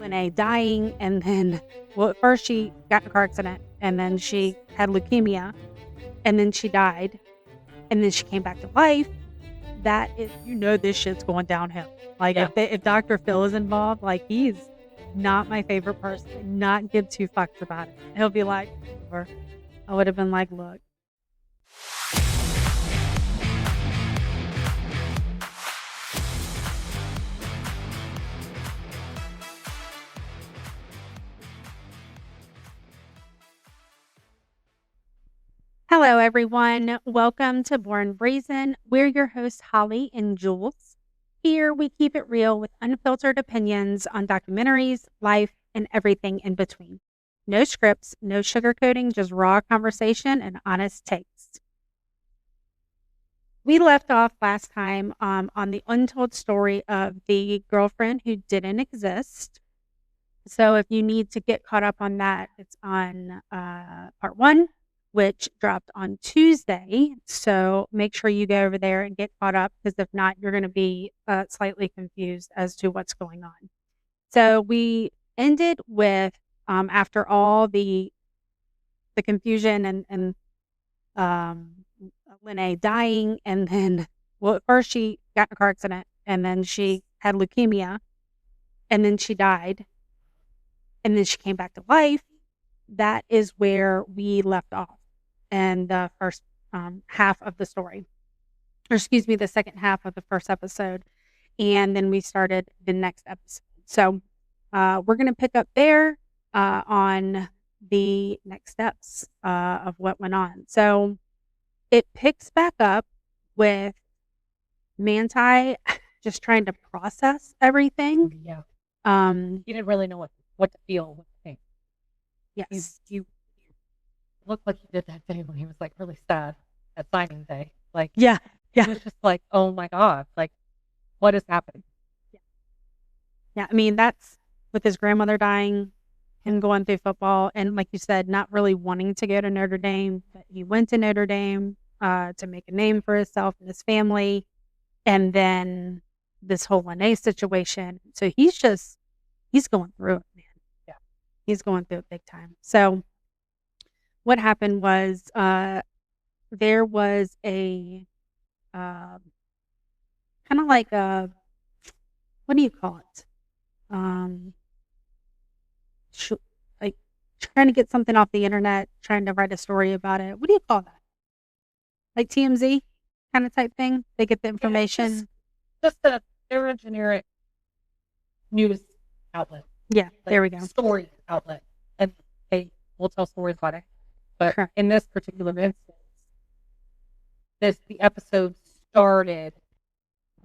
Lene dying, and then, well, at first she got in a car accident, and then she had leukemia, and then she died, and then she came back to life. That is, this shit's going downhill. Like, Yeah. if Dr. Phil is involved, like, he's not my favorite person. Not give two fucks about it. He'll be like, whatever. I would have been like, look. Hello, everyone. Welcome to Born Brazen. We're your hosts, Holly and Jules. Here, we keep it real with unfiltered opinions on documentaries, life, and everything in between. No scripts, no sugarcoating, just raw conversation and honest takes. We left off last time on the untold story of the girlfriend who didn't exist. So if you need to get caught up on that, it's on part 1, which dropped on Tuesday. So make sure you go over there and get caught up, because if not, you're going to be slightly confused as to what's going on. So we ended with, after all the confusion and Lene dying, and then, well, at first she got in a car accident, and then she had leukemia, and then she died, and then she came back to life. That is where we left off in the first half of the story, or excuse me, the second half of the first episode. And then we started the next episode. So we're going to pick up there on the next steps of what went on. So it picks back up with Manti just trying to process everything. Yeah. He didn't really know what to feel, what to think. Yes. You looked like he did that day when he was like really sad at signing day. Like, yeah. It was just like, oh my God, like, what is happening? Yeah. I mean, that's with his grandmother dying, him going through football, and like you said, not really wanting to go to Notre Dame, but he went to Notre Dame to make a name for himself and his family. And then this whole Lene situation. So he's going through it, man. Yeah. He's going through it big time. So what happened was there was a kind of like a, what do you call it? Like trying to get something off the internet, trying to write a story about it. What do you call that? Like TMZ kind of type thing? They get the information. They're a generic news outlet. Yeah, like there we go. Story outlet. And they will tell stories about it. But Correct. In this particular instance, the episode started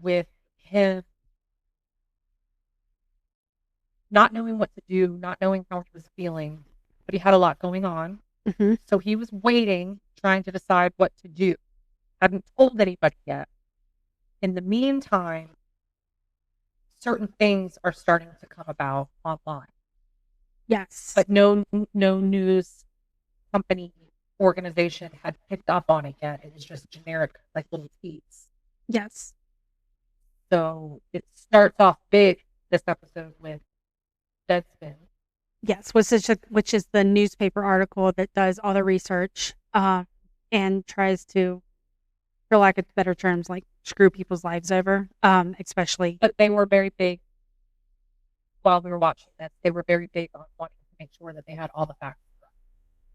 with him not knowing what to do, not knowing how he was feeling, but he had a lot going on. Mm-hmm. So he was waiting, trying to decide what to do. Hadn't told anybody yet. In the meantime, certain things are starting to come about online. Yes. But no news company organization had picked up on it yet. It was just generic, like little tweets. Yes. So it starts off big, this episode, with Deadspin. Yes, which is the newspaper article that does all the research and tries to, for lack of better terms, like screw people's lives over, especially. But they were very big while we were watching this. They were very big on wanting to make sure that they had all the facts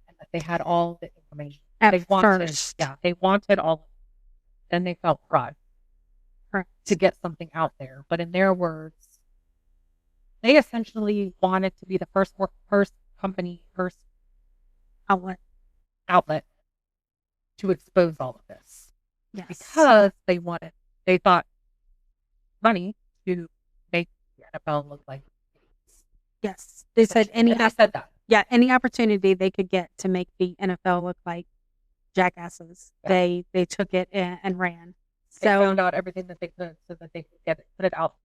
and that they had all the information. They wanted all of it. Then they felt pride to get something out there. But in their words, they essentially wanted to be the first outlet to expose all of this. Yes. Because they thought money to make the NFL look like. Yes. They said they said that. Yeah, any opportunity they could get to make the NFL look like jackasses, they took it and ran. They found out everything that they could so that they could put it out.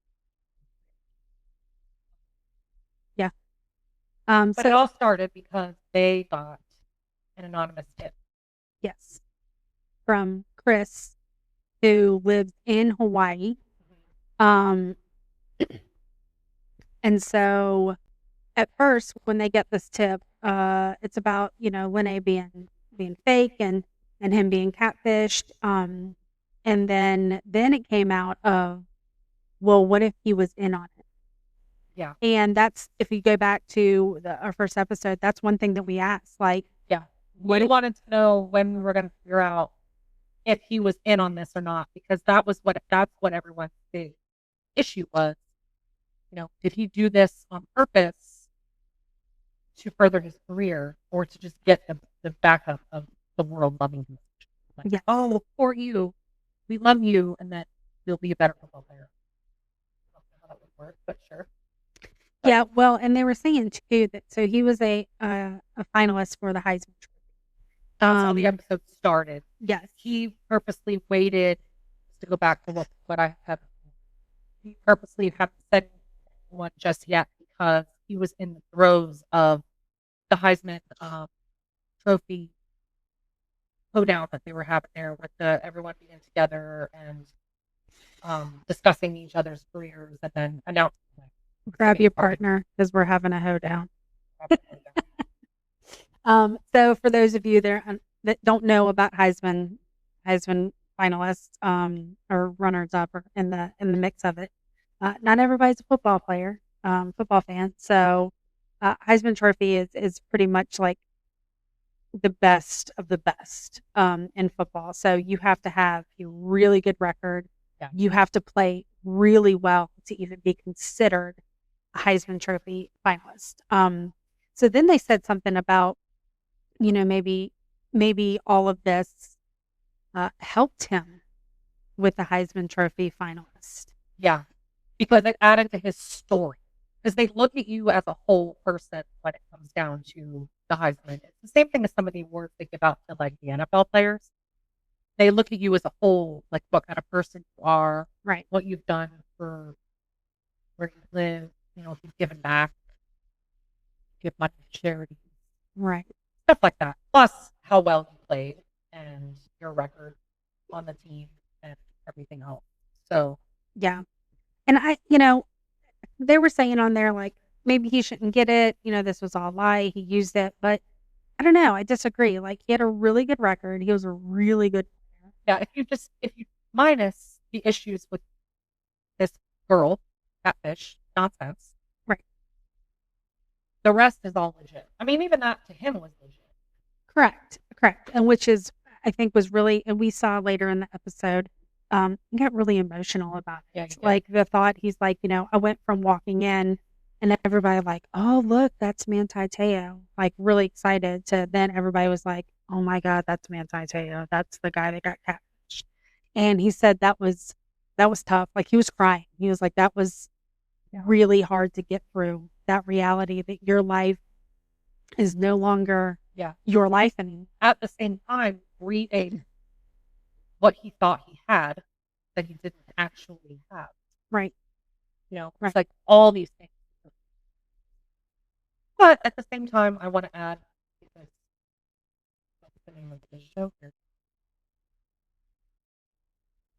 Yeah. But it all started because they got an anonymous tip. Yes. From Chris, who lives in Hawaii. And so at first when they get this tip, it's about, Lene being fake and him being catfished. And then it came out of, well, what if he was in on it? Yeah. And that's, if you go back to our first episode, that's one thing that we asked, like, yeah, we wanted to know when we were going to figure out if he was in on this or not, because that's what everyone's big issue was. Did he do this on purpose to further his career, or to just get the backup of the world loving him? Like, yeah. Oh, for you, we love you, and that you'll be a better football player. I don't know how that would work, but sure. Yeah, well, and they were saying too that so he was a finalist for the Heisman Trophy. That's how the episode started. Yes, he purposely waited to go back to what I have. He purposely haven't said one just yet because he was in the throes of the Heisman Trophy hoedown that they were having there with everyone being together and discussing each other's careers, and then announcing. Grab your partner because we're having a hoedown. So for those of you that don't know about Heisman finalists or runners up or in the mix of it, not everybody's a football player, football fan. So Heisman Trophy is pretty much like the best of the best in football. So you have to have a really good record. Yeah. You have to play really well to even be considered a Heisman Trophy finalist. So then they said something about, maybe all of this helped him with the Heisman Trophy finalist. Yeah, because it added to his story. Because they look at you as a whole person when it comes down to the Heisman. It's the same thing as some of the awards they give out to like the NFL players. They look at you as a whole, like what kind of person you are, right? What you've done for where you live, if you've given back, give money to charity, right? Stuff like that. Plus how well you played and your record on the team and everything else. So yeah, and they were saying on there like maybe he shouldn't get it. This was all a lie. He used it, but I don't know. I disagree. Like he had a really good record. He was a really good player. Yeah, if you minus the issues with this girl, catfish, nonsense. Right. The rest is all legit. I mean, even that to him was legit. Correct. And which is, I think was really, and we saw later in the episode, he got really emotional about it. Yeah, like the thought, he's like, I went from walking in and everybody like, oh, look, that's Manti Te'o. Like really excited to then everybody was like, oh my God, that's Manti Te'o. That's the guy that got catfished. And he said that was tough. Like he was crying. He was like, that was really hard to get through, that reality that your life is no longer your life. And at the same time, reading what he thought he had that he didn't actually have. Right. It's like all these things. But at the same time, I want to add, because what's the name of the show here?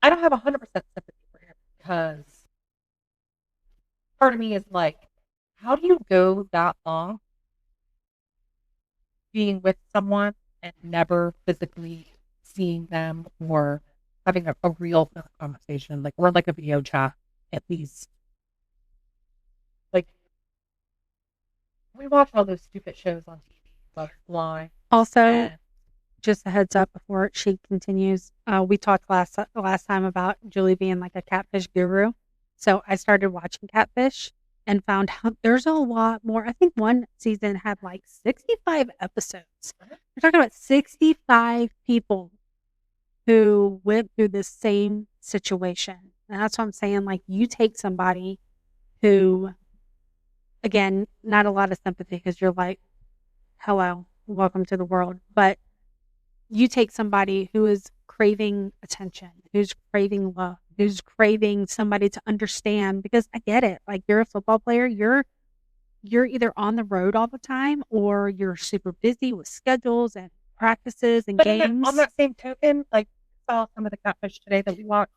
I don't have 100% sympathy for him because part of me is like, how do you go that long being with someone and never physically seeing them or having a real conversation, or like a video chat at least? Like, we watch all those stupid shows on TV, Butterfly. Also, just a heads up before she continues, we talked last time about Julie being like a catfish guru. So I started watching Catfish and found out there's a lot more. I think one season had like 65 episodes. We're talking about 65 people who went through the same situation. And that's what I'm saying. Like you take somebody who, again, not a lot of sympathy because you're like, hello, welcome to the world. But you take somebody who is craving attention, who's craving love, who's craving somebody to understand, because I get it. Like you're a football player, you're either on the road all the time or you're super busy with schedules and practices and games. On that same token, like I saw some of the catfish today that we watched,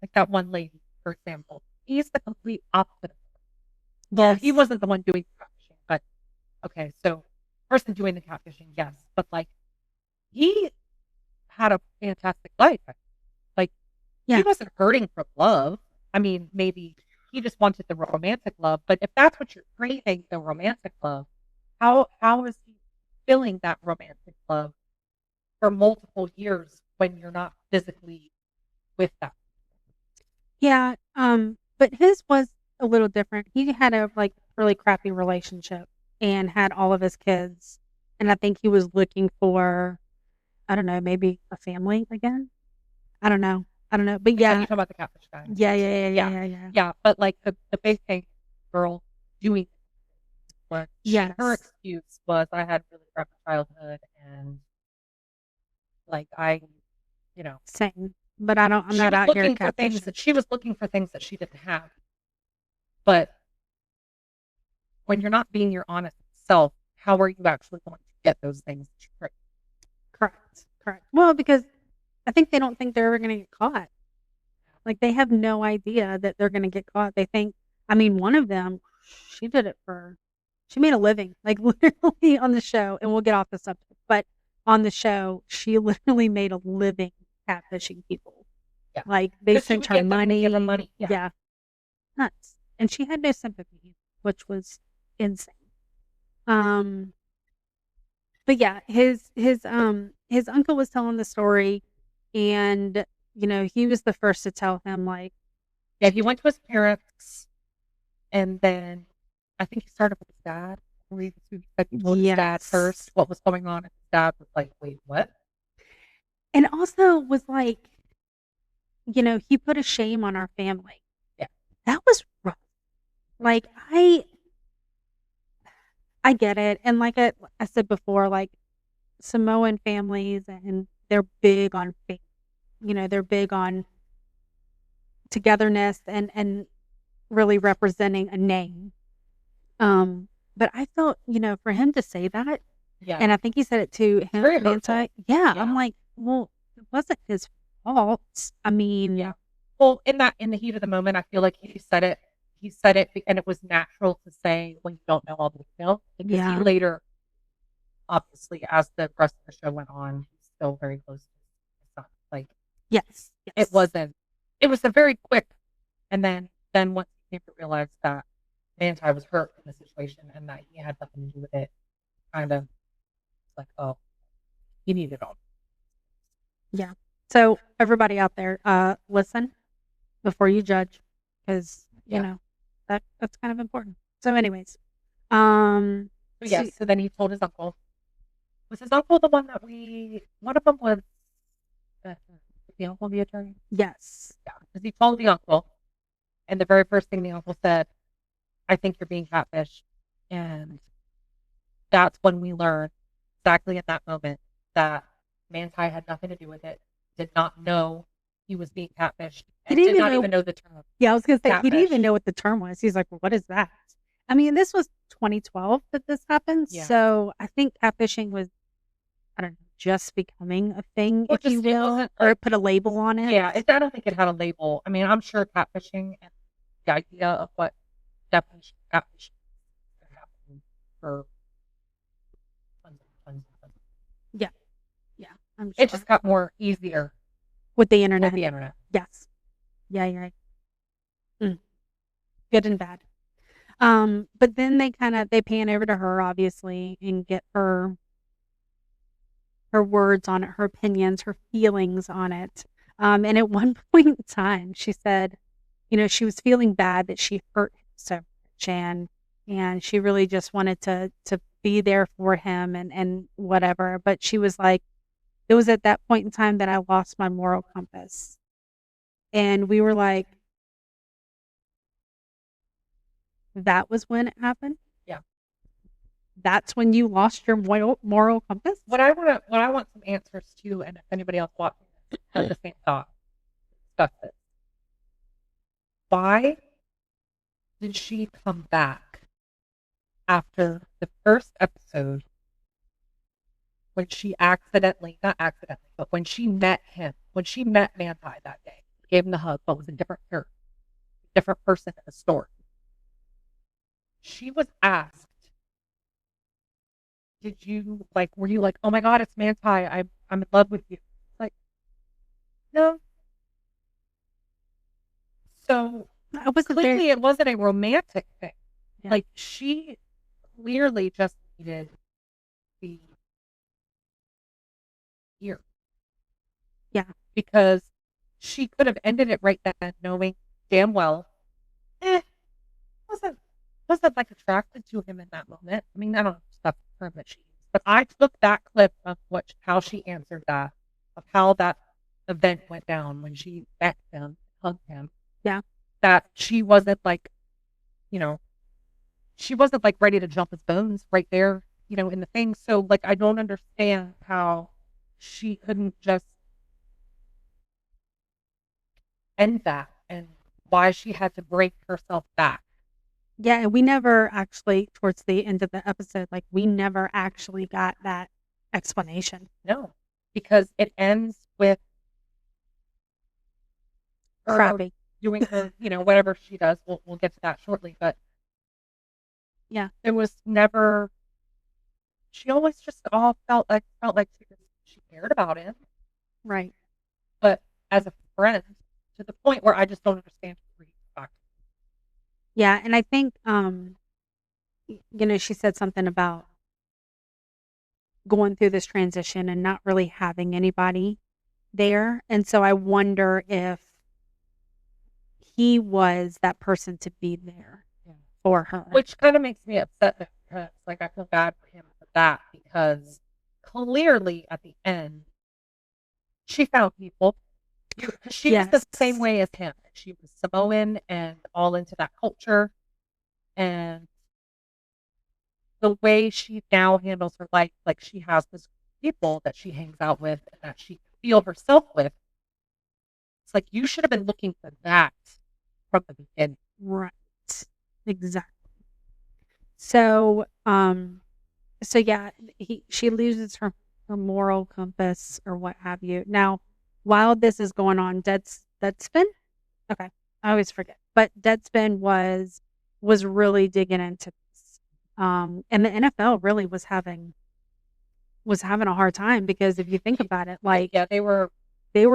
like that one lady, for example. He's the complete opposite. Yes. He wasn't the one doing catfish. okay, so person doing the catfishing, yes, but like he had a fantastic life. Like he wasn't hurting for love. I mean, maybe he just wanted the romantic love, but if that's what you're craving, the romantic love, how is he feeling that romantic love for multiple years when you're not physically with that? Yeah, but his was a little different. He had a, like, really crappy relationship and had all of his kids, and I think he was looking for, I don't know, maybe a family again? I don't know, but You yeah. talking about the catfish guy? Yeah. Yeah, but like the big thing, girl doing what her Yes. excuse was, I had really rough childhood and like I, you know, Same, but I'm she not was out here looking for things catfishing. that she was looking for things that she didn't have. But when you're not being your honest self, how are you actually going to get those things that you crave? Correct. Well, because I think they don't think they're ever gonna get caught. Like, they have no idea that they're gonna get caught. They think, I mean, one of them, she did it for, she made a living, like, literally on the show, and we'll get off the subject, but on the show, she literally made a living catfishing people. Yeah. Like, they sent her money. Give them money. Yeah. Nuts. And she had no sympathy, which was insane. But yeah, his uncle was telling the story, and he was the first to tell him, like, Yeah, he went to his parents, and then I think he started with his dad. He said he told his dad first what was going on, and his dad was like, "Wait, what?" And also was like, he put a shame on our family. Yeah, that was rough. Like, I get it, and like I said before, like, Samoan families, and they're big on faith. They're big on togetherness and really representing a name. But I felt, for him to say that, and I think he said it to him, very Manti. Yeah, I'm like, well, it wasn't his fault. I mean, yeah. Well, in the heat of the moment, I feel like he said it. He said it, and it was natural to say when you don't know all the details. Because he later, obviously, as the rest of the show went on, he's still very close to his son. Like, yes, it wasn't. It was a very quick, and then once he came to realize that Manti was hurt in the situation and that he had nothing to do with it, kind of like, oh, he needed all. Yeah. So everybody out there, listen before you judge, because that's kind of important. So, anyways, So then he told his uncle. Was his uncle the one that one of them was the uncle, the attorney? Yes. Yeah, because he told the uncle, and the very first thing the uncle said, "I think you're being catfished," and that's when we learned exactly at that moment that Manti had nothing to do with it, did not know he was being catfished, and did not even know the term. Yeah, I was going to say, he didn't even know what the term was. He's like, well, what is that? I mean, this was 2012 that this happened, so I think catfishing was, I don't know, just becoming a thing, if you will, or put a label on it. Yeah, I don't think it had a label. I mean, I'm sure catfishing and the idea of what definition of catfishing happened for tons. Yeah, I'm sure. It just got more easier with the internet. Yes. Yeah, you're right. Good and bad. But then they pan over to her, obviously, and get her words on it, her opinions, her feelings on it. And at one point in time, she said, she was feeling bad that she hurt him so much, and she really just wanted to be there for him and whatever. But she was like, it was at that point in time that I lost my moral compass. And we were like, that was when it happened? Yeah. That's when you lost your moral compass? What I want some answers to, and if anybody else watching this has the same thought, discuss it. Why did she come back after the first episode when she not accidentally, but when she met him, when she met Manti that day, gave him the hug, but was a different character, different person in the story. She was asked did you were you like, oh my God, it's Manti, I'm in love with you? Like, no. So clearly it wasn't a romantic thing. Yeah. Like, she clearly just needed the year. Yeah. Because she could have ended it right then, knowing damn well, wasn't like attracted to him in that moment. I mean, I don't know stuff term that she used, but I took that clip of how she answered that, of how that event went down when she met him, hugged him. Yeah. That she wasn't she wasn't ready to jump his bones right there, in the thing. So I don't understand how she couldn't just end that and why she had to break herself back. Yeah, and we never actually, towards the end of the episode, we never actually got that explanation. No, because it ends with crappy doing her, whatever she does. We'll get to that shortly, but yeah, it was never. She always just all felt like she cared about him, right? But as a friend, to the point where I just don't understand. Yeah, and I think she said something about going through this transition and not really having anybody there, and so I wonder if he was that person to be there for her. Which kind of makes me upset because I feel bad for him for that, because clearly at the end she found people. She was the same way as him. She was Samoan and all into that culture, and the way she now handles her life, she has this people that she hangs out with and that she can feel herself with. It's you should have been looking for that from the beginning. Right. Exactly. So, yeah, she loses her moral compass or what have you. Now, while this is going on, Deadspin? Okay, I always forget. But Deadspin was really digging into this. And the NFL really was having a hard time, because if you think about it, yeah, they were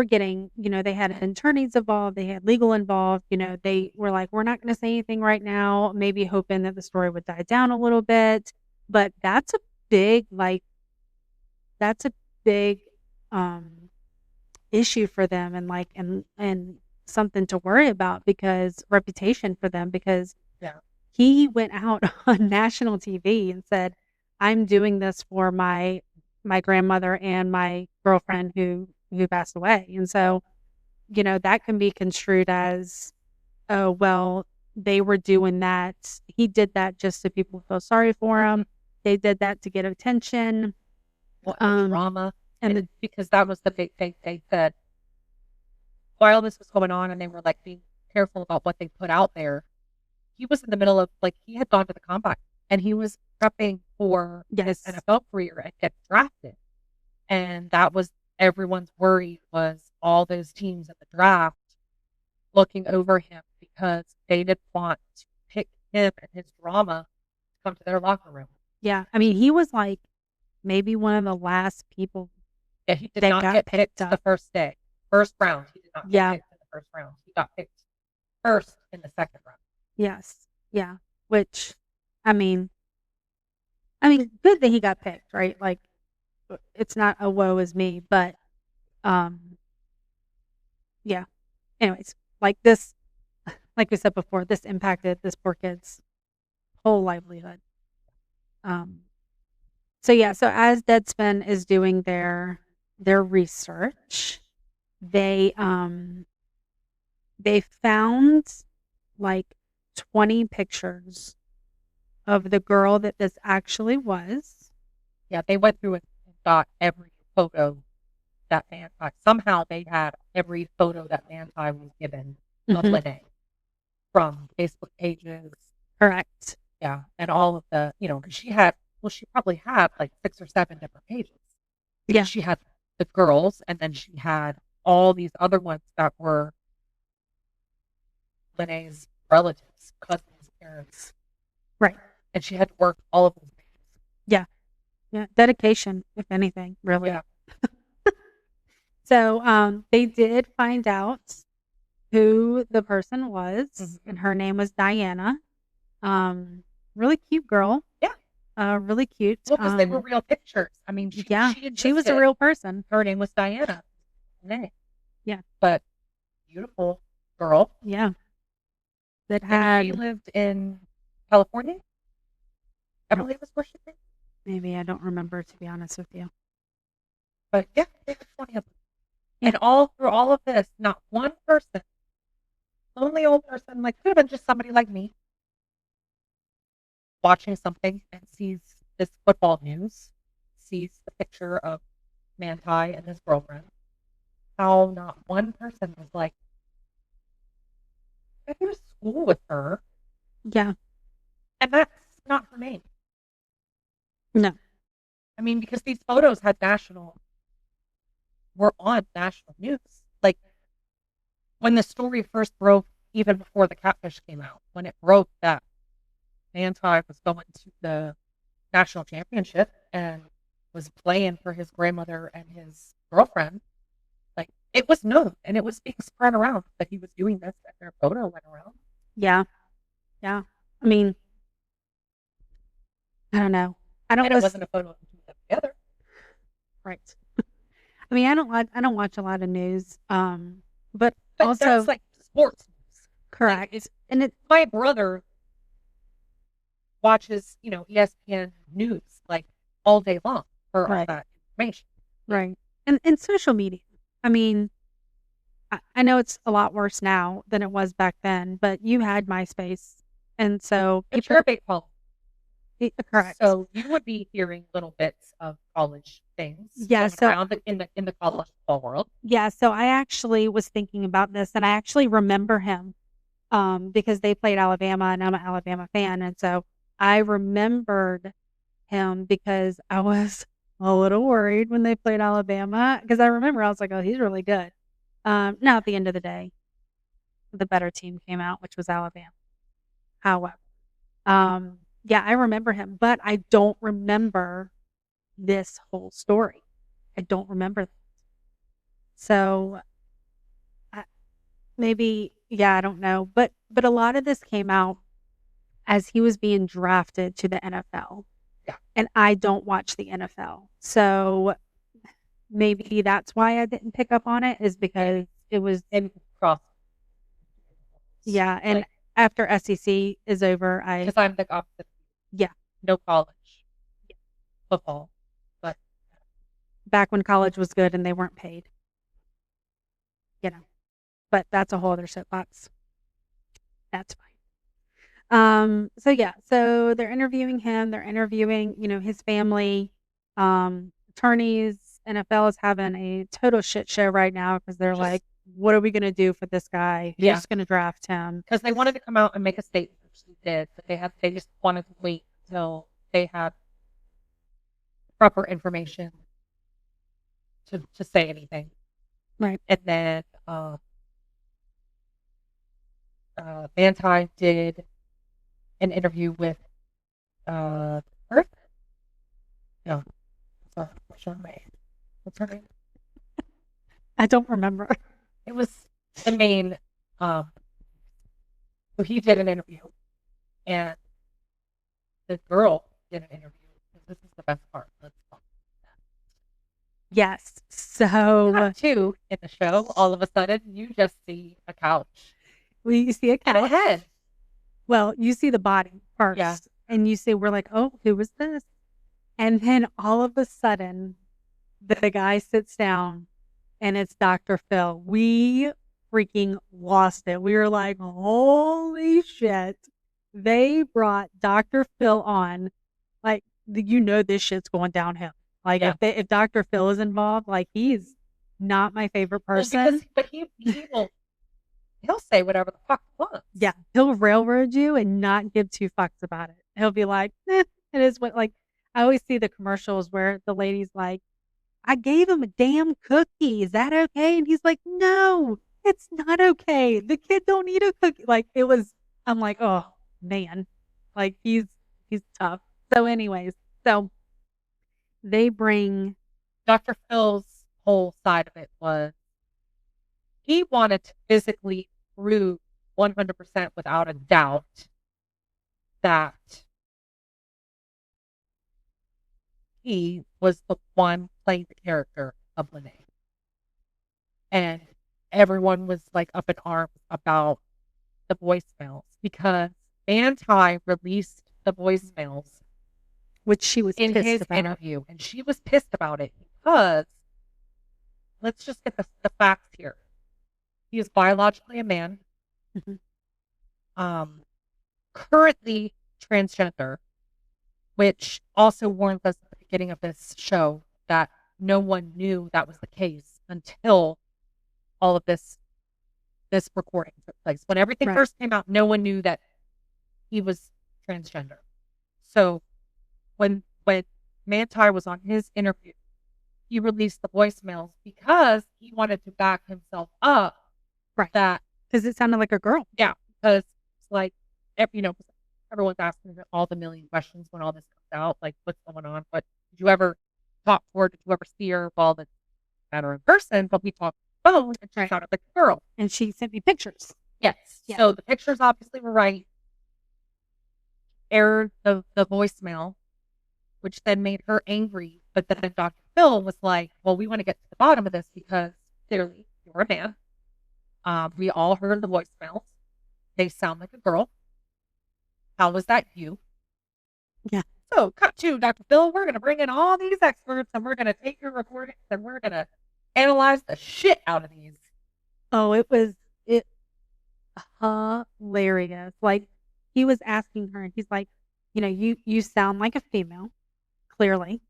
getting, they had attorneys involved, they had legal involved, they were like, we're not going to say anything right now, maybe hoping that the story would die down a little bit. But that's a big, issue for them, and something to worry about, because reputation for them, because he went out on national TV and said, I'm doing this for my grandmother and my girlfriend who passed away. And so, that can be construed as, oh, well, they were doing that. He did that just so people feel sorry for him. They did that to get attention. Drama. And because that was the big thing they said while this was going on, and they were being careful about what they put out there. He was in the middle of he had gone to the combine and he was prepping for his NFL career and get drafted. And that was everyone's worry, was all those teams at the draft looking over him, because they didn't want to pick him and his drama to come to their locker room. Yeah. I mean, he was maybe one of the last people. Yeah, he did not get picked the first day. First round. He did not get picked in the first round. He got picked first in the second round. Yes. Yeah. Which, I mean, good that he got picked, right? It's not a woe is me, but, yeah. Anyways, this, like we said before, this impacted this poor kid's whole livelihood. So as Deadspin is doing their research, they found 20 pictures of the girl that this actually was. Yeah, they went through and got every photo that Manti. Somehow they had every photo that Manti was given of Lene from Facebook pages. Correct. Yeah, and all of the, because she probably had 6 or 7 different pages. Yeah. She had the girls, and then she had all these other ones that were Lene's relatives, cousins, parents. Right. And she had to work all of those pages. Yeah. Yeah, dedication, if anything, really. Yeah. So, they did find out who the person was, Mm-hmm. and her name was Diana. Really cute girl. Yeah. Really cute. Well, because they were real pictures. I mean, Yeah, she she was a existed. real person. Her name was Diana. Name. Yeah. But beautiful girl. Yeah. That And she had lived in California, I I don't believe is where she lived. maybe I don't remember, to be honest with you. But yeah, they were 20 of them. Yeah. And all through all of this, not one person, lonely old person, like could have been just somebody like me, watching something and sees this football news, sees the picture of Manti and his girlfriend. How not one person was like, I go to school with her, Yeah. and that's not her name. No. I mean, because these photos were on national news. Like when the story first broke, even before the catfish came out, when it broke that Manti was going to the national championship and was playing for his grandmother and his girlfriend, like it was known and it was being spread around that he was doing this and their photo went around. Yeah. Yeah. I mean, I don't know. I don't And it listen. wasn't a photo of them together. Right. I mean, I don't watch a lot of news. But also that's like sports news. correct. Like, and it my brother watches, ESPN news like all day long for all right. that information. Right. And social media. I mean, I know it's a lot worse now than it was back then, but you had MySpace. And so But people you're a big college. correct. So you would be hearing little bits of college things Yeah, going so around in the college football world. yeah, so I actually was thinking about this, and I actually remember him because they played Alabama, and I'm an Alabama fan, and so I remembered him because I was a little worried when they played Alabama because I remember I was like, "Oh, he's really good." Now at the end of the day, the better team came out, which was Alabama. However, yeah, I remember him, but I don't remember this whole story. I don't remember that. So I, maybe, yeah, I don't know, but a lot of this came out as he was being drafted to the NFL. Yeah. And I don't watch the NFL. So maybe that's why I didn't pick up on it is because it was And cross. yeah, and after SEC is over, Because I'm the opposite. Yeah. No college. Football. But back when college was good and they weren't paid. But that's a whole other soapbox. That's fine. So yeah, so they're interviewing him, they're interviewing, his family, attorneys. NFL is having a total shit show right now because they're like, what are we going to do for this guy? Who's going to draft him? Because they wanted to come out and make a statement, which they did, but they just wanted to wait until they had proper information to say anything. Right. And then Manti did an interview with Earth. No, sorry, what's her name? I don't remember. It was the main. So he did an interview, and the girl did an interview. This is the best part. Let's talk. Yes. So Two in the show, all of a sudden you just see a couch. well, you see a and a head. Well, you see the body first. Yeah. And you see, we're like, oh, who was this? And then all of a sudden, the guy sits down and it's Dr. Phil. We freaking lost it. We were like, holy shit. They brought Dr. Phil on. Like, this shit's going downhill. Like, if Dr. Phil is involved, like, he's not my favorite person. Well, but he'll say whatever the fuck he wants. Yeah, he'll railroad you and not give two fucks about it. He'll be like, it is what, like, I always see the commercials where the lady's like, I gave him a damn cookie. Is that okay? And he's like, no, it's not okay. The kid don't eat a cookie. Like, I'm like, oh, man. Like, he's tough. So anyways, they bring Dr. Phil's whole side of it was he wanted to physically prove 100% without a doubt that he was the one playing the character of Lene. And everyone was like up in arms about the voicemails because Manti released the voicemails, which she was in his interview, and she was pissed about it because let's just get the facts here. He is biologically a man, currently transgender, which also warned us at the beginning of this show that no one knew that was the case until all of this recording took place. When everything first came out, no one knew that he was transgender. So when Manti was on his interview, he released the voicemails because he wanted to back himself up. Right. That because it sounded like a girl. Yeah, because it's like, everyone's asking all the million questions when all this comes out, like what's going on. But did you ever talk to her? Did you ever see her? Well, that's met her in person, but we talked on the phone, and she sounded like a girl. And she sent me pictures. Yes. Yeah. So the pictures obviously were right. Aired the voicemail, which then made her angry. But then Dr. Phil was like, well, we want to get to the bottom of this because clearly you're a man. We all heard the voicemails. They sound like a girl. How was that you? Yeah. So cut to Dr. Phil. We're going to bring in all these experts and we're going to take your recordings and we're going to analyze the shit out of these. Oh, it was hilarious. Like, he was asking her and he's like, you sound like a female, clearly.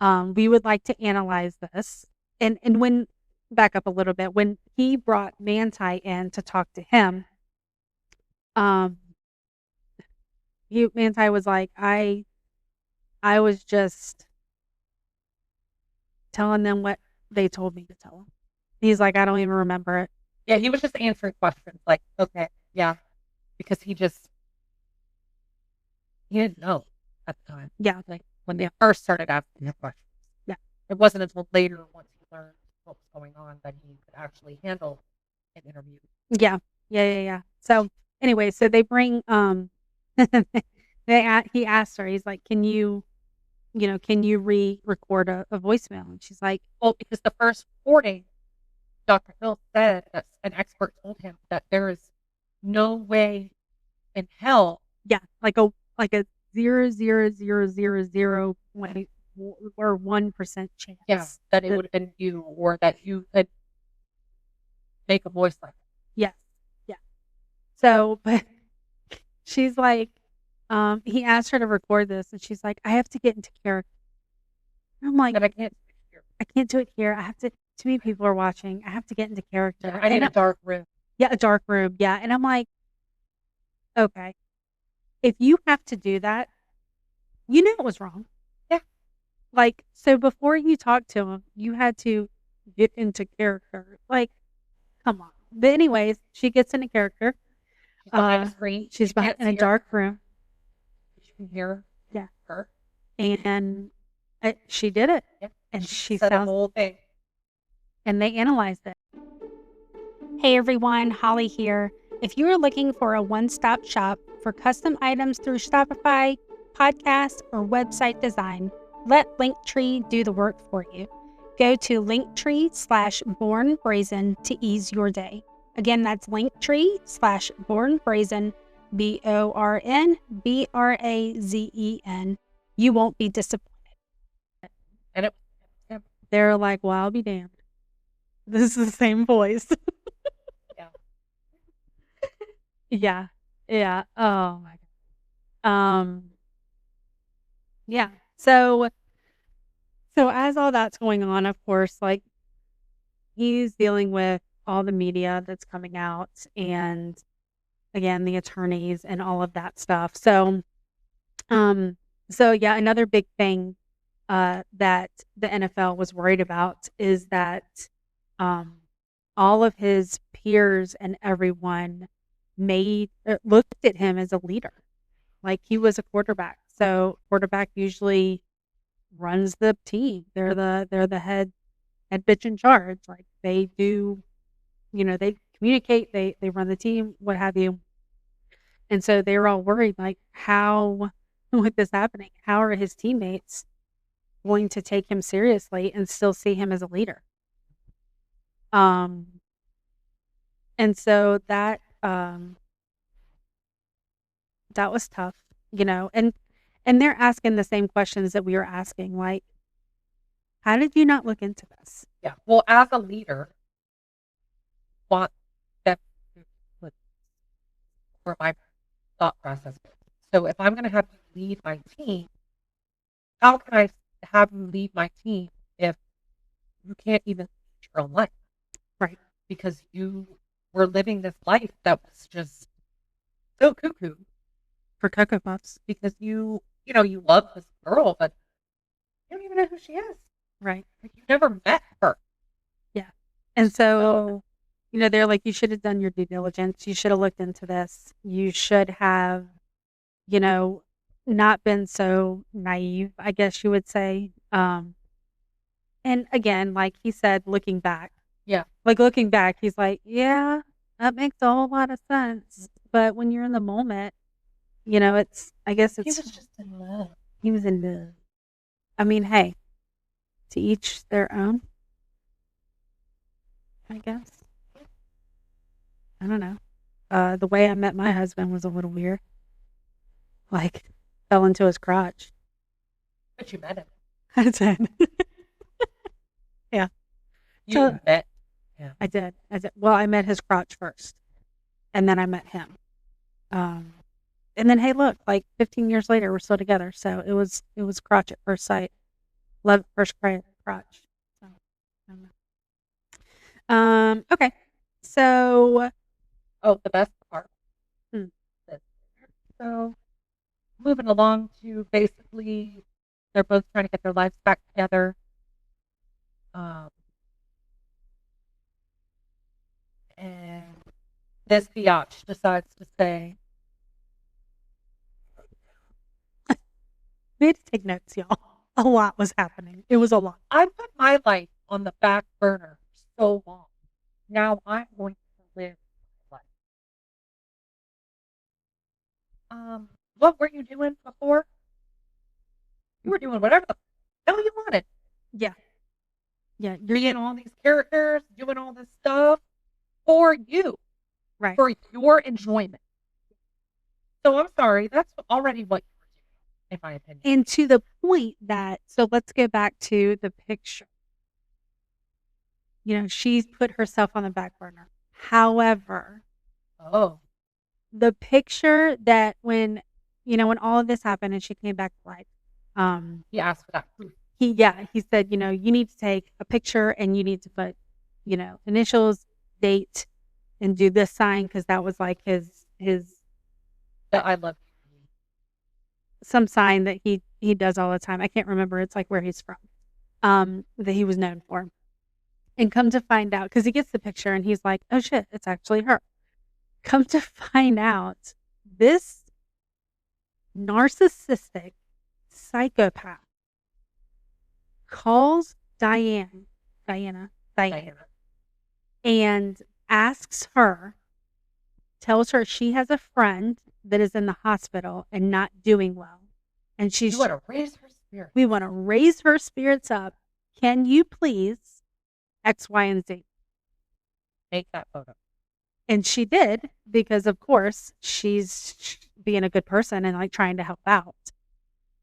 We would like to analyze this. And when, back up a little bit, when he brought Manti in to talk to him, Manti was like, I was just telling them what they told me to tell them. He's like, I don't even remember it. Yeah, he was just answering questions like, okay, yeah, because he didn't know at the time. Yeah. Like when they first started asking him questions. Yeah. It wasn't until later, once he learned what was going on, that he could actually handle an interview. Yeah. So anyway, so they bring, he asked her, he's like, can you re-record a voicemail? And she's like, well, because the first recording, Dr. Phil said that an expert told him that there is no way in hell. Yeah, like a 0.00001% or 1% chance. Yeah, that it would have been you, or that you could make a voice like that. Yes. Yeah. So, but she's like, he asked her to record this, and she's like, I have to get into character. I'm like, but I can't do it here. I have to. Too many people are watching. I have to get into character. Yeah, I need a dark room. Yeah, a dark room. Yeah, and I'm like, okay, if you have to do that, you knew it was wrong. Yeah. Like, so before you talk to him, you had to get into character. Like, come on. But anyways, she gets into character. She's behind a screen. She's behind in a dark room. You can hear her. And she did it. Yeah. And she said the whole thing. And they analyzed it. Hey everyone, Holly here. If you are looking for a one-stop shop for custom items through Shopify, podcast, or website design, let Linktree do the work for you. Go to Linktree/bornbrazen to ease your day. Again, that's Linktree/bornbrazen, BORNBRAZEN. You won't be disappointed. And they're like, well, I'll be damned. This is the same voice. Yeah. Yeah. Oh my God. Yeah. So as all that's going on, of course, like, he's dealing with all the media that's coming out, and again, the attorneys and all of that stuff. So yeah, another big thing that the NFL was worried about is that all of his peers and everyone looked at him as a leader, like he was a quarterback. So quarterback usually runs the team. They're the head bitch in charge. Like, they do, they communicate, they run the team, what have you. And so they were all worried, like, how, with this happening, how are his teammates going to take him seriously and still see him as a leader? And so that was tough, and they're asking the same questions that we were asking, like, how did you not look into this? Yeah. Well, as a leader, want that where my thought process goes. So if I'm going to have you lead my team, how can I have you lead my team if you can't even lead your own life? Right. Because you were living this life that was just so cuckoo for Cocoa Puffs. Because you love this girl, but you don't even know who she is. Right. Like, you never met her. Yeah. And so, they're like, you should have done your due diligence. You should have looked into this. You should have, not been so naive, I guess you would say. And again, like he said, looking back. Yeah. Like, looking back, he's like, yeah, that makes a whole lot of sense. But when you're in the moment, he was just in love. He was in love. I mean, hey, to each their own, I guess. I don't know. The way I met my husband was a little weird. Like, fell into his crotch. But you met him. I did. Yeah. You met him. I did. Well, I met his crotch first, and then I met him. And then, hey, look, like 15 years later, we're still together. So it was crotch at first sight, love at first crotch. So, I don't know. Okay. So, the best part. So, moving along to basically, they're both trying to get their lives back together. And this biatch decides to say, we had to take notes, y'all. A lot was happening. It was a lot. I put my life on the back burner for so long. Now I'm going to live my life. What were you doing before? You were doing whatever the hell you wanted. Yeah. Yeah. You're getting all these characters, doing all this stuff for you. Right. For your enjoyment. So I'm sorry, that's already what you were doing, in my opinion. And to the point that, so let's go back to the picture. She's put herself on the back burner. However, the picture that when all of this happened and she came back to life, he asked for that proof. He said, you need to take a picture and you need to put, initials, date, and do this sign, because that was like his that I love you. Some sign that he does all the time. I can't remember. It's like where he's from, that he was known for. And come to find out, because he gets the picture and he's like, oh shit, it's actually her. Come to find out, this narcissistic psychopath calls Diana, and asks her, tells her she has a friend that is in the hospital and not doing well. And we want to raise her spirits. We want to raise her spirits up. Can you please X, Y, and Z? Make that photo. And she did, because of course she's being a good person and like trying to help out,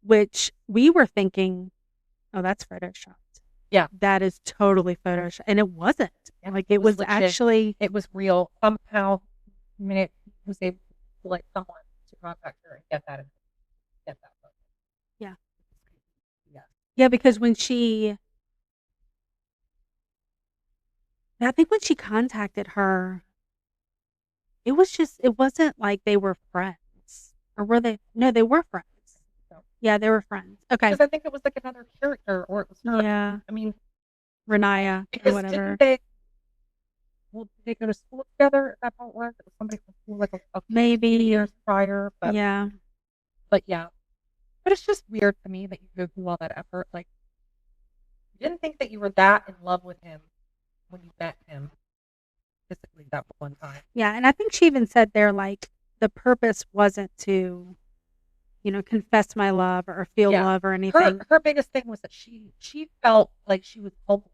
which we were thinking, oh, that's photoshopped. Yeah. That is totally photoshopped. And it wasn't. Yeah, like, it was actually, it was real. Somehow, it was able to like someone to contact her and get that photo. Yeah. Yeah, because when I think when she contacted her, it wasn't like they were friends. Or were they? No, they were friends. So, yeah, they were friends. Okay. Because I think it was like another character, or it was her. Yeah. I mean, Renaya or whatever. Did they go to school together at that point? It was somebody from school, like a maybe years prior. But yeah. But yeah. But it's just weird to me that you go through all that effort. Like, you didn't think that you were that in love with him when you met him physically that one time. Yeah, and I think she even said there, like, the purpose wasn't to, confess my love or feel love or anything. Her biggest thing was that she felt like she was hopeful.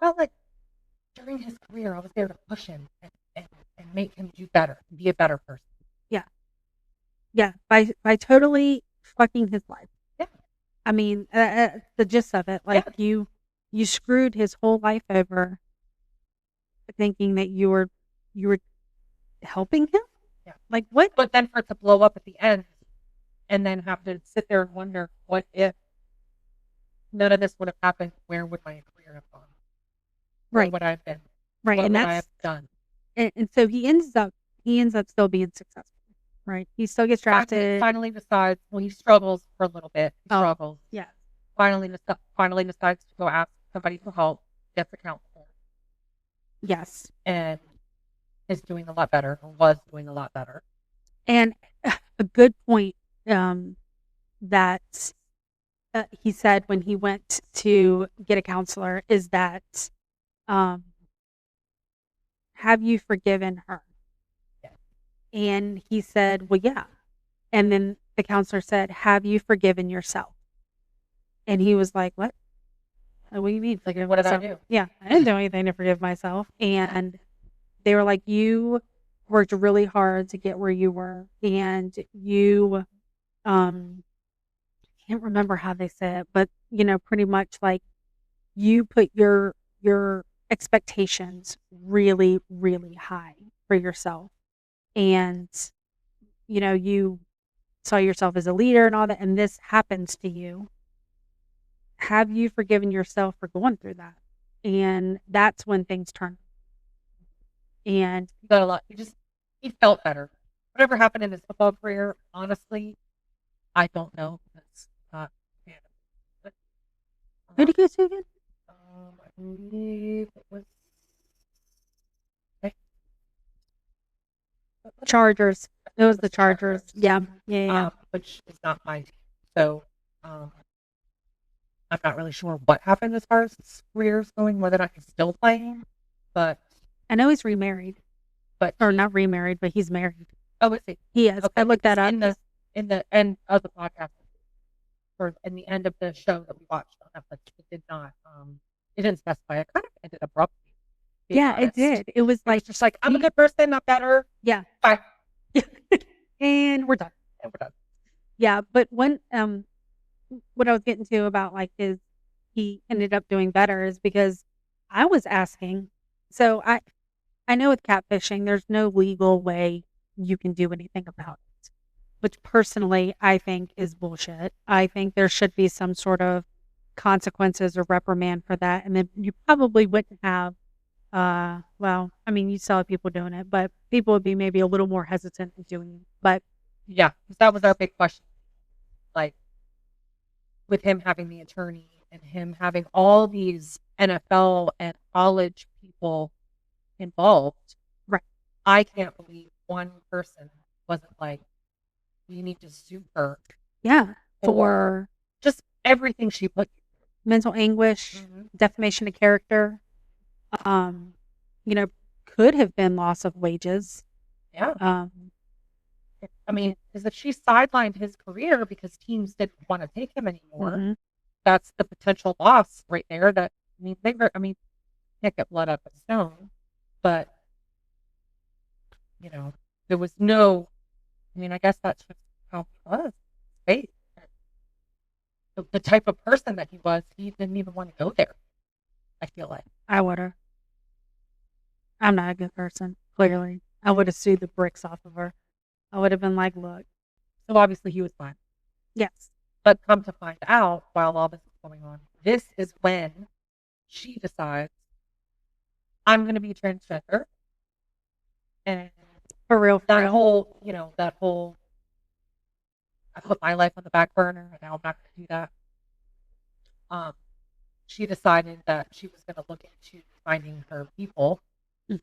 Felt like during his career, I was there to push him and make him do better, be a better person. Yeah. Yeah, by totally fucking his life. Yeah. I mean, the gist of it, like, you screwed his whole life over thinking that you were helping him? Yeah. Like, what? But then for it to blow up at the end and then have to sit there and wonder, what if none of this would have happened? Where would my career have gone? Where would I have been? Right. What and would that's I have done? And so he ends up still being successful. Right. He still gets drafted. Finally decides, he struggles for a little bit. He struggles. Yeah. Finally decides to go ask somebody for help, gets a counselor. Yes. And is doing a lot better, or was doing a lot better. And a good point that he said when he went to get a counselor is that, have you forgiven her? Yeah. And he said, well, yeah. And then the counselor said, have you forgiven yourself? And he was like, what? What do you mean? Like, what did I do? Yeah, I didn't do anything to forgive myself. And they were like, you worked really hard to get where you were. And you, I can't remember how they said it, but, pretty much like you put your expectations really, really high for yourself. And, you saw yourself as a leader and all that, and this happens to you. Have you forgiven yourself for going through that? And that's when things turn. And he got a lot. He felt better. Whatever happened in his football career, honestly, I don't know. That's not. Who did he go to again? I believe it was Chargers. It was the Chargers. Yeah. Which is not my team. So, I'm not really sure what happened as far as his career is going, whether or not he's still playing. But I know he's remarried. Or not remarried, but he's married. Oh, is he? He is. Okay. I looked that up. In the end of the podcast, or in the end of the show that we watched on Netflix, it did not. It didn't specify. It kind of ended abruptly. Yeah, it did. It was like, just like, I'm a good person, not better. Yeah. Bye. And we're done. Yeah, but what I was getting to about like he ended up doing better is because I was asking. So I know with catfishing, there's no legal way you can do anything about it, which personally I think is bullshit. I think there should be some sort of consequences or reprimand for that, and then you probably wouldn't have. Well, I mean, you saw people doing it, but people would be maybe a little more hesitant in doing it. But yeah, that was our big question. Like, with him having the attorney and him having all these NFL and college people involved, right? I can't believe one person wasn't like, we need to sue her. Yeah, for just everything she put. Mental anguish, defamation of character. Could have been loss of wages. Yeah. I mean, because if she sidelined his career because teams didn't want to take him anymore, that's the potential loss right there. That can't get blood up a stone, but there was no. I mean, I guess that's just how he was. Fate. The type of person that he was, he didn't even want to go there. I feel like I would have. I'm not a good person. Clearly, I would have sued the bricks off of her. I would have been like, look. So obviously he was fine. Yes. But come to find out, while all this is going on, this is when she decides, I'm going to be transgender. And for real, that whole, I put my life on the back burner, and now I'm not going to do that. She decided that she was going to look into finding her people.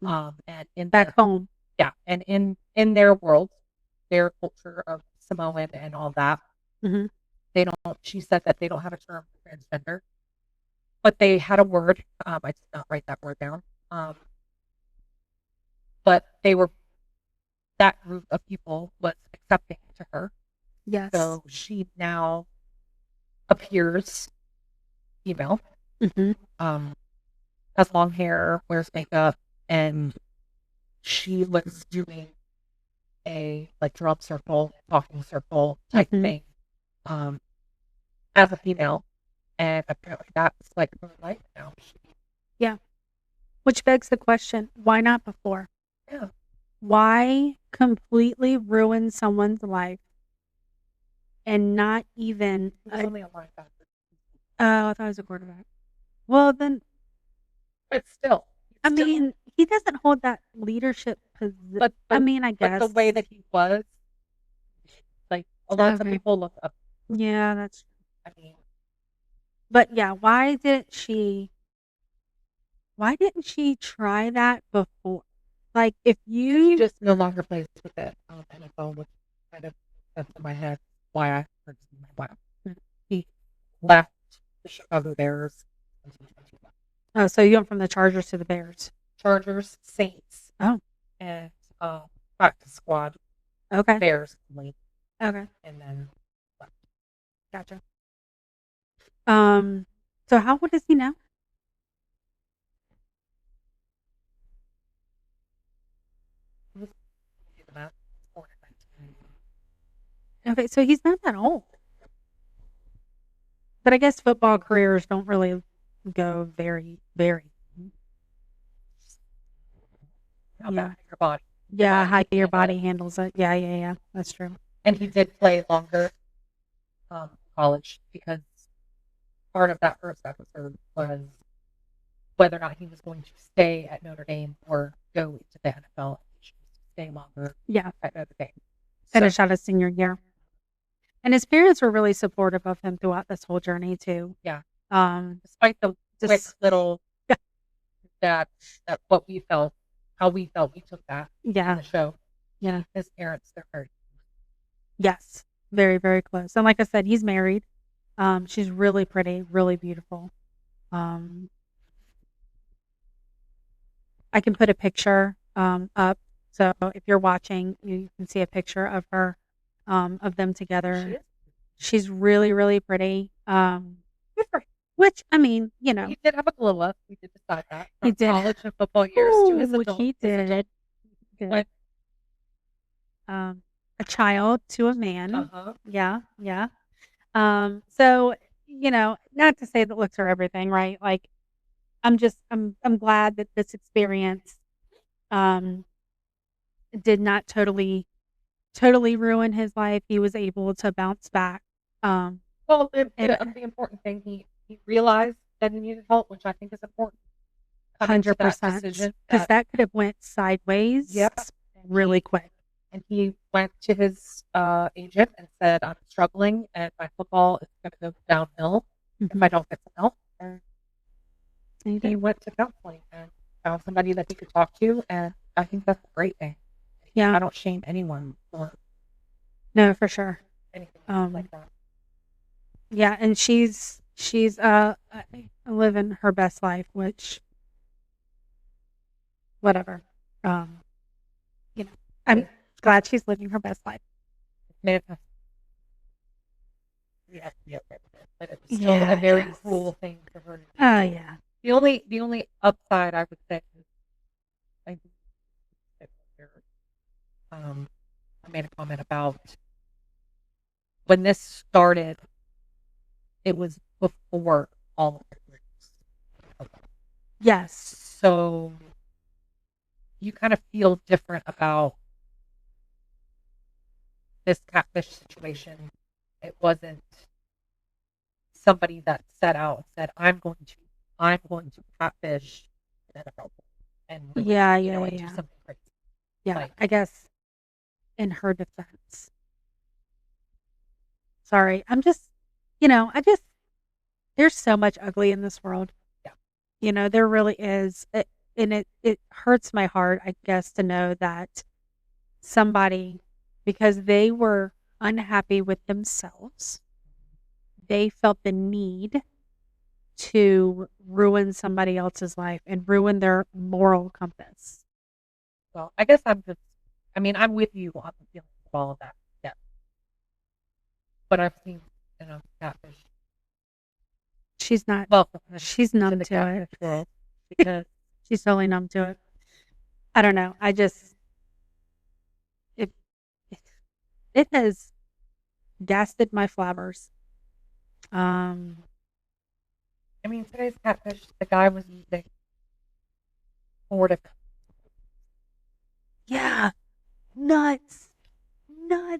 And back home. Yeah. And in their world, their culture of Samoan and all that, Mm-hmm. She said that they don't have a term for transgender, but they had a word. I did not write that word down. But that group of people was accepting to her. Yes. So she now appears female. Mm-hmm. Has long hair, wears makeup, and she was doing a drum circle, talking circle type thing as a female. And apparently that's her life now. Yeah. Which begs the question, why not before? Yeah. Why completely ruin someone's life and not even... only a linebacker. Oh, I thought it was a quarterback. Well, then... But still. I mean, he doesn't hold that leadership position. But I guess. But the way that he was, a lot of people look up. Yeah, that's... But yeah, why didn't she try that before? If you... She just no longer plays with it on NFL, which kind of that's in my head why I heard he left the Chicago Bears. Oh, so you went from the Chargers to the Bears. Chargers, Saints. Oh. And practice squad. Okay. Bears. Okay. And then left. Gotcha. So how old is he now? Okay, so he's not that old. But I guess football careers don't really go very, very. Yeah. Your body. Yeah, how your body handles it. Yeah. That's true. And he did play longer college because part of that first episode was whether or not he was going to stay at Notre Dame or go to the NFL. He chose to stay longer. Yeah. At Notre Dame. Finish out his senior year. And his parents were really supportive of him throughout this whole journey too. Yeah. Despite the quick little that what we felt, how we felt we took that in the show. Yeah. His parents, they're very... Yes. Very, very close. And like I said, he's married. She's really pretty, really beautiful. I can put a picture up. So if you're watching, you can see a picture of her, of them together. She's really, really pretty. Which, I mean, He did have a glow up. We did decide that. He did. College and football years to his adult. He did. Good. A child to a man. Yeah. So, not to say that looks are everything, right? I'm glad that this experience did not totally ruin his life. He was able to bounce back. Well, the important thing, he realized that he needed help, which I think is important. 100%. Because that could have went sideways. Yep. Really quick. And he went to his agent and said, I'm struggling and my football is going to go downhill if I don't get some help. And he went to counseling and found somebody that he could talk to. And I think that's a great thing. Yeah. I don't shame anyone for... No, for sure. Anything like that. Yeah, and she's living her best life, which, whatever. I'm glad she's living her best life. But it's still a very cruel thing for her. Oh yeah. The only upside I would say is I made a comment about when this started, it was before all of the groups. Yes. So you kind of feel different about this catfish situation. It wasn't somebody that set out and said, I'm going to catfish an NFL and do something crazy. Yeah, I guess in her defense. Sorry, I'm just, there's so much ugly in this world. Yeah. There really is. And it hurts my heart, I guess, to know that somebody, because they were unhappy with themselves. They felt the need to ruin somebody else's life and ruin their moral compass. Well, I guess I'm with you on the feeling of all of that. Yeah. But I've seen, catfish. She's not. Well, she's numb to it. World because she's totally numb to it. I don't know. I just it has gasted my flowers. Today's catfish, the guy was using Yeah, nuts.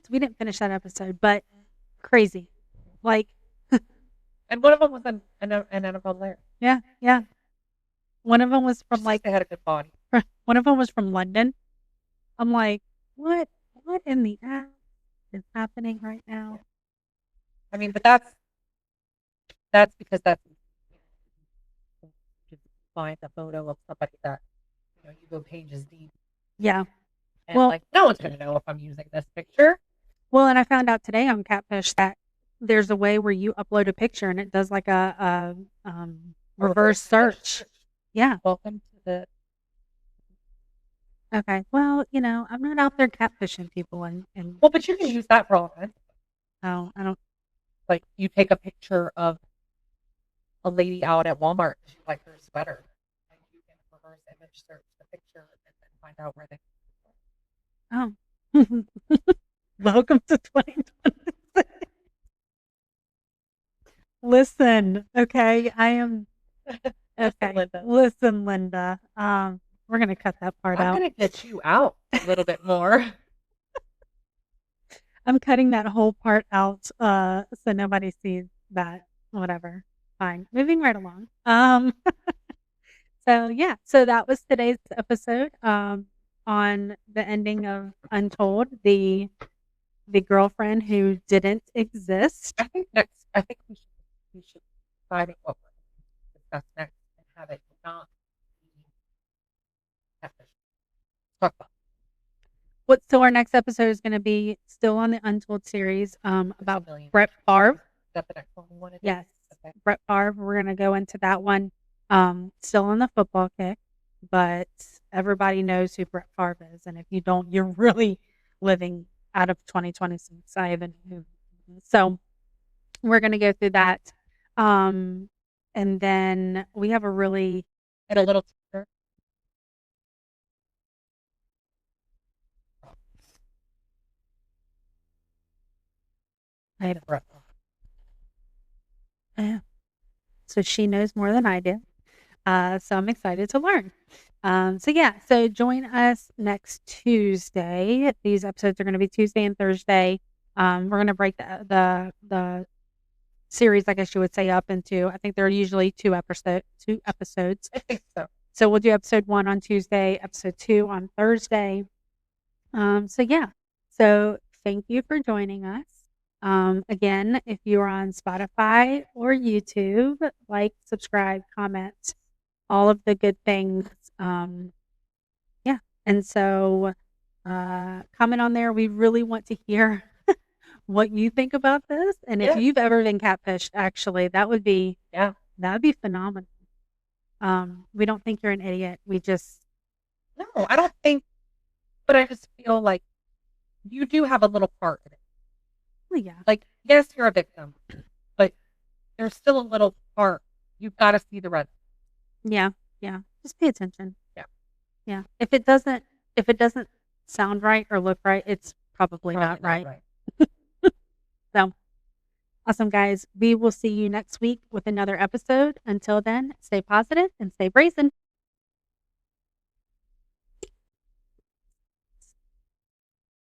We didn't finish that episode, but crazy. Like, and one of them was an NFL player. Yeah. One of them was from they had a good body. One of them was from London. I'm like, what in the ass is happening right now? But that's because that's just find a photo of somebody that you go pages deep. Yeah. And no one's gonna know if I'm using this picture. Well, and I found out today on Catfish that there's a way where you upload a picture and it does like a reverse search. Yeah. Welcome to the. Okay. Well, I'm not out there catfishing people and. Well, but you can use that for all of it. Oh, I don't. Like you take a picture of a lady out at Walmart because you like her sweater, and you can reverse image search the picture and then find out where they. Oh. Welcome to 2026. Listen, okay, I am. Okay, listen, Linda. We're gonna cut that part out. I'm gonna get you out a little bit more. I'm cutting that whole part out, so nobody sees that. Whatever. Fine. Moving right along. So that was today's episode. On the ending of Untold, the girlfriend who didn't exist. I think we should decide what we're going to discuss next and have it not be catfish. Talk about. So our next episode is going to be still on the Untold series, about Brett Favre. Is that the next one we want to do? Yes. Okay. Brett Favre. We're going to go into that one. Still on the football kick, but everybody knows who Brett Favre is, and if you don't, you're really living out of 2026. I even knew. So we're going to go through that. And then we have a little teaser. Yeah. So she knows more than I do. So I'm excited to learn. So join us next Tuesday. These episodes are going to be Tuesday and Thursday. We're going to break the series, I guess you would say, up into, I think there are usually two episodes. I think so. So we'll do episode 1 on Tuesday, episode 2 on Thursday. So thank you for joining us. Again, if you are on Spotify or YouTube, like, subscribe, comment, all of the good things. And so comment on there. We really want to hear what you think about this. And if you've ever been catfished, actually, that would be phenomenal. We don't think you're an idiot. No, I don't think, but I just feel like you do have a little part in it. Well, yeah. Like, yes, you're a victim, but there's still a little part. You've got to see the red. Yeah. Just pay attention. Yeah. If it doesn't sound right or look right, it's probably not right. So, awesome, guys. We will see you next week with another episode. Until then, stay positive and stay brazen.